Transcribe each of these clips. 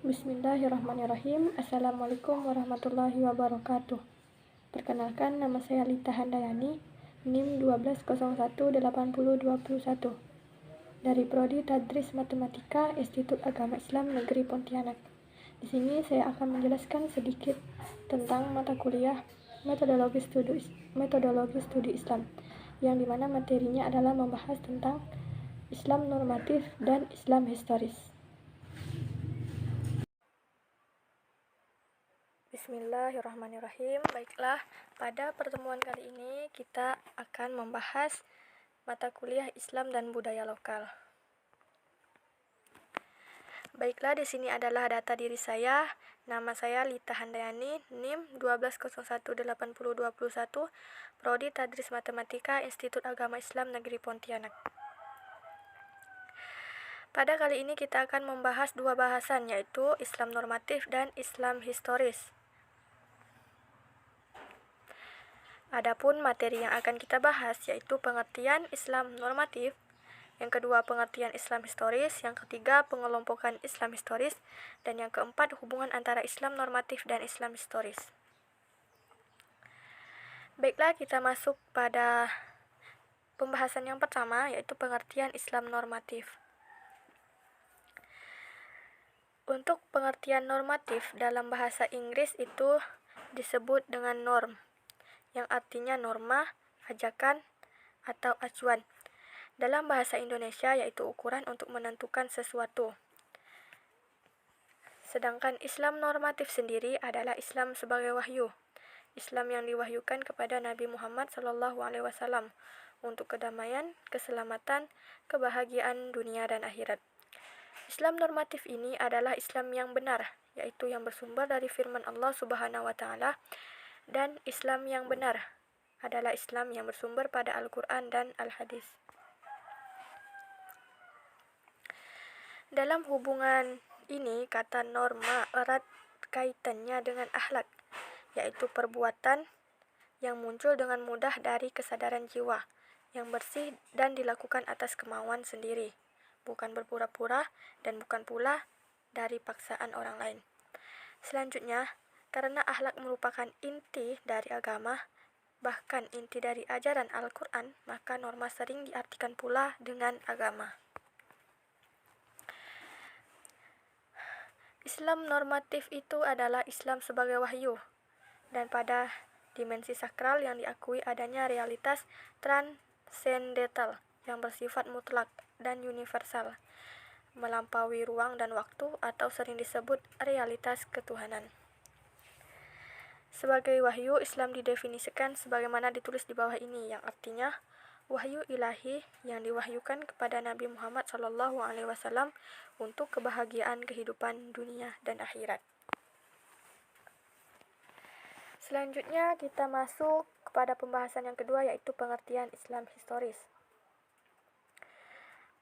Bismillahirrahmanirrahim. Assalamualaikum warahmatullahi wabarakatuh. Perkenalkan, nama saya Lita Handayani, NIM 12018021 dari Prodi Tadris Matematika Institut Agama Islam Negeri Pontianak. Di sini saya akan menjelaskan sedikit tentang mata kuliah metodologi studi Islam, yang dimana materinya adalah membahas tentang Islam normatif dan Islam historis. Bismillahirrahmanirrahim. Baiklah, pada pertemuan kali ini kita akan membahas mata kuliah Islam dan budaya lokal. Baiklah, di sini adalah data diri saya. Nama saya Lita Handayani, NIM 12018021, Prodi Tadris Matematika Institut Agama Islam Negeri Pontianak. Pada kali ini kita akan membahas dua bahasan, yaitu Islam normatif dan Islam historis. Adapun materi yang akan kita bahas yaitu pengertian Islam normatif, yang kedua pengertian Islam historis, yang ketiga pengelompokan Islam historis, dan yang keempat hubungan antara Islam normatif dan Islam historis. Baiklah, kita masuk pada pembahasan yang pertama, yaitu pengertian Islam normatif. Untuk pengertian normatif dalam bahasa Inggris itu disebut dengan norm, yang artinya norma, ajakan, atau acuan. Dalam bahasa Indonesia yaitu ukuran untuk menentukan sesuatu. Sedangkan Islam normatif sendiri adalah Islam sebagai wahyu. Islam yang diwahyukan kepada Nabi Muhammad SAW untuk kedamaian, keselamatan, kebahagiaan dunia dan akhirat. Islam normatif ini adalah Islam yang benar, yaitu yang bersumber dari firman Allah Subhanahu wa Ta'ala, dan Islam yang benar adalah Islam yang bersumber pada Al-Quran dan Al-Hadis. Dalam hubungan ini, kata norma erat kaitannya dengan akhlak, yaitu perbuatan yang muncul dengan mudah dari kesadaran jiwa, yang bersih dan dilakukan atas kemauan sendiri, bukan berpura-pura dan bukan pula dari paksaan orang lain. Selanjutnya, karena akhlak merupakan inti dari agama, bahkan inti dari ajaran Al-Quran, maka norma sering diartikan pula dengan agama. Islam normatif itu adalah Islam sebagai wahyu, dan pada dimensi sakral yang diakui adanya realitas transendental yang bersifat mutlak dan universal, melampaui ruang dan waktu, atau sering disebut realitas ketuhanan. Sebagai wahyu, Islam didefinisikan sebagaimana ditulis di bawah ini, yang artinya wahyu ilahi yang diwahyukan kepada Nabi Muhammad SAW untuk kebahagiaan kehidupan dunia dan akhirat. Selanjutnya kita masuk kepada pembahasan yang kedua, yaitu pengertian Islam historis.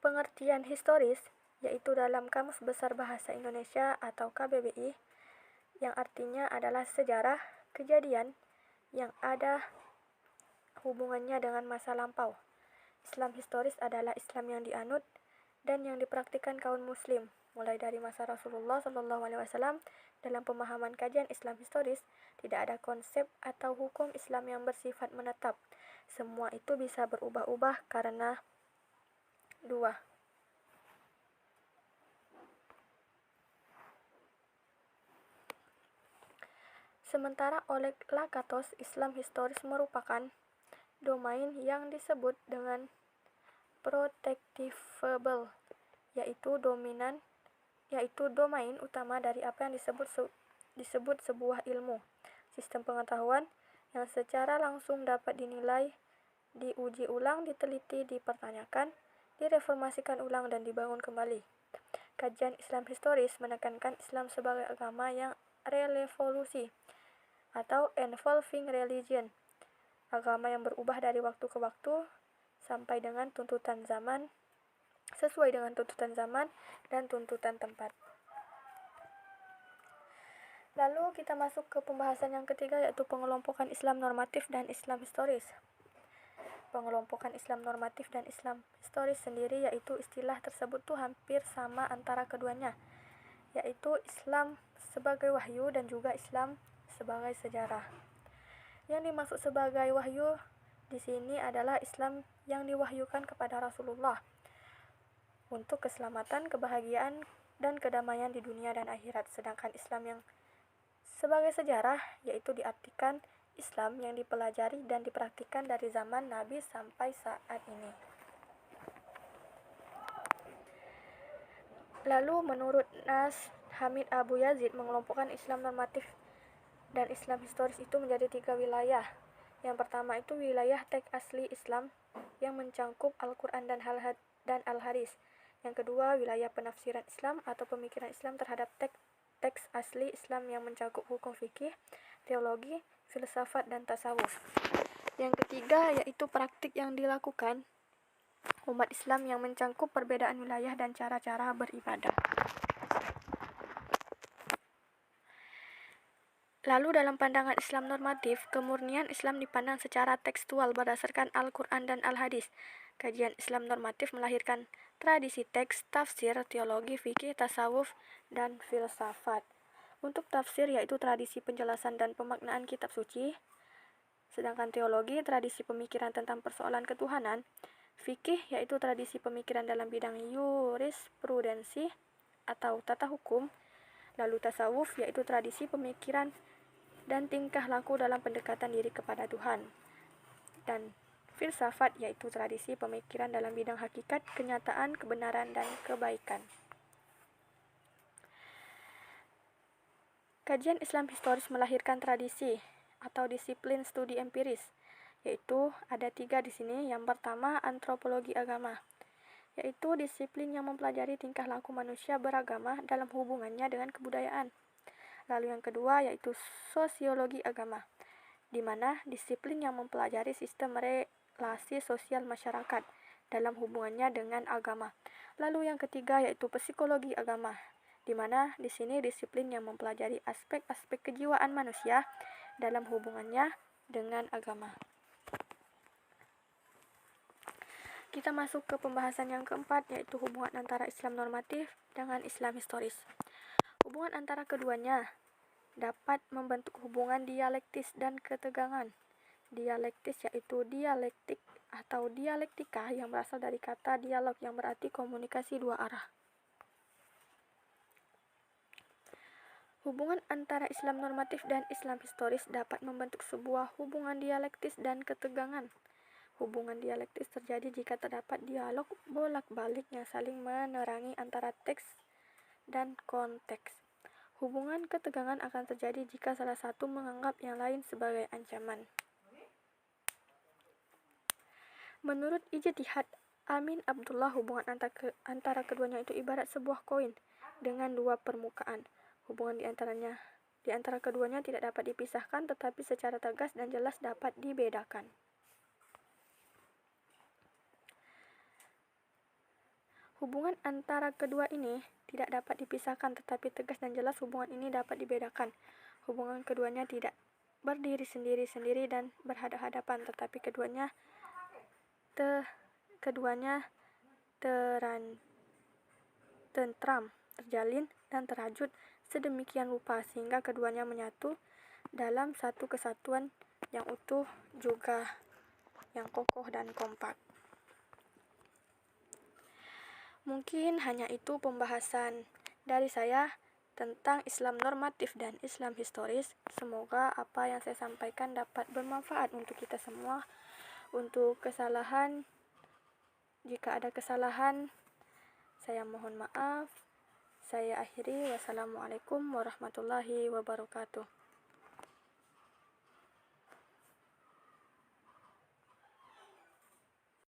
Pengertian historis yaitu dalam Kamus Besar Bahasa Indonesia atau KBBI, yang artinya adalah sejarah, kejadian yang ada hubungannya dengan masa lampau. Islam historis adalah Islam yang dianut dan yang dipraktikkan kaum muslim mulai dari masa Rasulullah SAW. Dalam pemahaman kajian Islam historis, tidak ada konsep atau hukum Islam yang bersifat menetap. Semua itu bisa berubah-ubah karena dua. Sementara oleh Lakatos, Islam historis merupakan domain yang disebut dengan protectivable, yaitu domain utama dari apa yang disebut sebuah ilmu, sistem pengetahuan yang secara langsung dapat dinilai, diuji ulang, diteliti, dipertanyakan, direformasikan ulang, dan dibangun kembali. Kajian Islam historis menekankan Islam sebagai agama yang revolusi atau evolving religion, agama yang berubah dari waktu ke waktu sampai dengan tuntutan zaman, sesuai dengan tuntutan zaman dan tuntutan tempat. Lalu kita masuk ke pembahasan yang ketiga, yaitu pengelompokan Islam normatif dan Islam historis. Pengelompokan Islam normatif dan Islam historis sendiri, yaitu istilah tersebut tuh hampir sama antara keduanya, yaitu Islam sebagai wahyu dan juga Islam sebagai sejarah. Yang dimaksud sebagai wahyu di sini adalah Islam yang diwahyukan kepada Rasulullah untuk keselamatan, kebahagiaan, dan kedamaian di dunia dan akhirat. Sedangkan Islam yang sebagai sejarah yaitu diartikan Islam yang dipelajari dan dipraktikkan dari zaman Nabi sampai saat ini. Lalu menurut Nas Hamid Abu Yazid mengelompokkan Islam normatif dan Islam historis itu menjadi 3 wilayah. Yang pertama itu wilayah teks asli Islam yang mencangkup Al-Quran dan Al-Hadis. Yang kedua wilayah penafsiran Islam atau pemikiran Islam terhadap teks asli Islam yang mencangkup hukum fikih, teologi, filsafat, dan tasawuf. Yang ketiga yaitu praktik yang dilakukan umat Islam yang mencangkup perbedaan wilayah dan cara-cara beribadah. Lalu dalam pandangan Islam normatif, kemurnian Islam dipandang secara tekstual berdasarkan Al-Quran dan Al-Hadis. Kajian Islam normatif melahirkan tradisi teks, tafsir, teologi, fikih, tasawuf, dan filsafat. Untuk tafsir yaitu tradisi penjelasan dan pemaknaan kitab suci, sedangkan teologi tradisi pemikiran tentang persoalan ketuhanan, fikih yaitu tradisi pemikiran dalam bidang jurisprudensi atau tata hukum, lalu tasawuf yaitu tradisi pemikiran dan tingkah laku dalam pendekatan diri kepada Tuhan, dan filsafat yaitu tradisi pemikiran dalam bidang hakikat, kenyataan, kebenaran, dan kebaikan. Kajian Islam historis melahirkan tradisi atau disiplin studi empiris, yaitu ada 3 di sini. Yang pertama antropologi agama, yaitu disiplin yang mempelajari tingkah laku manusia beragama dalam hubungannya dengan kebudayaan. Lalu yang kedua yaitu sosiologi agama, di mana disiplin yang mempelajari sistem relasi sosial masyarakat dalam hubungannya dengan agama. Lalu yang ketiga yaitu psikologi agama, di mana di sini disiplin yang mempelajari aspek-aspek kejiwaan manusia dalam hubungannya dengan agama. Kita masuk ke pembahasan yang keempat, yaitu hubungan antara Islam normatif dengan Islam historis. Hubungan antara keduanya dapat membentuk hubungan dialektis dan ketegangan. Dialektis yaitu dialektik atau dialektika yang berasal dari kata dialog yang berarti komunikasi dua arah. Hubungan antara Islam normatif dan Islam historis dapat membentuk sebuah hubungan dialektis dan ketegangan. Hubungan dialektis terjadi jika terdapat dialog bolak-balik yang saling menerangi antara teks dan konteks. Hubungan ketegangan akan terjadi jika salah satu menganggap yang lain sebagai ancaman. Menurut ijtihad Amin Abdullah, hubungan antara keduanya itu ibarat sebuah koin dengan 2 permukaan. Hubungan di antara keduanya tidak dapat dipisahkan, tetapi secara tegas dan jelas dapat dibedakan. Hubungan antara kedua ini tidak dapat dipisahkan, tetapi tegas dan jelas hubungan ini dapat dibedakan. Hubungan keduanya tidak berdiri sendiri-sendiri dan berhadapan-hadapan, tetapi keduanya tentram, terjalin, dan terajut sedemikian rupa sehingga keduanya menyatu dalam satu kesatuan yang utuh juga yang kokoh dan kompak. Mungkin hanya itu pembahasan dari saya tentang Islam normatif dan Islam historis. Semoga apa yang saya sampaikan dapat bermanfaat untuk kita semua. Untuk kesalahan, jika ada kesalahan, saya mohon maaf. Saya akhiri. Wassalamualaikum warahmatullahi wabarakatuh.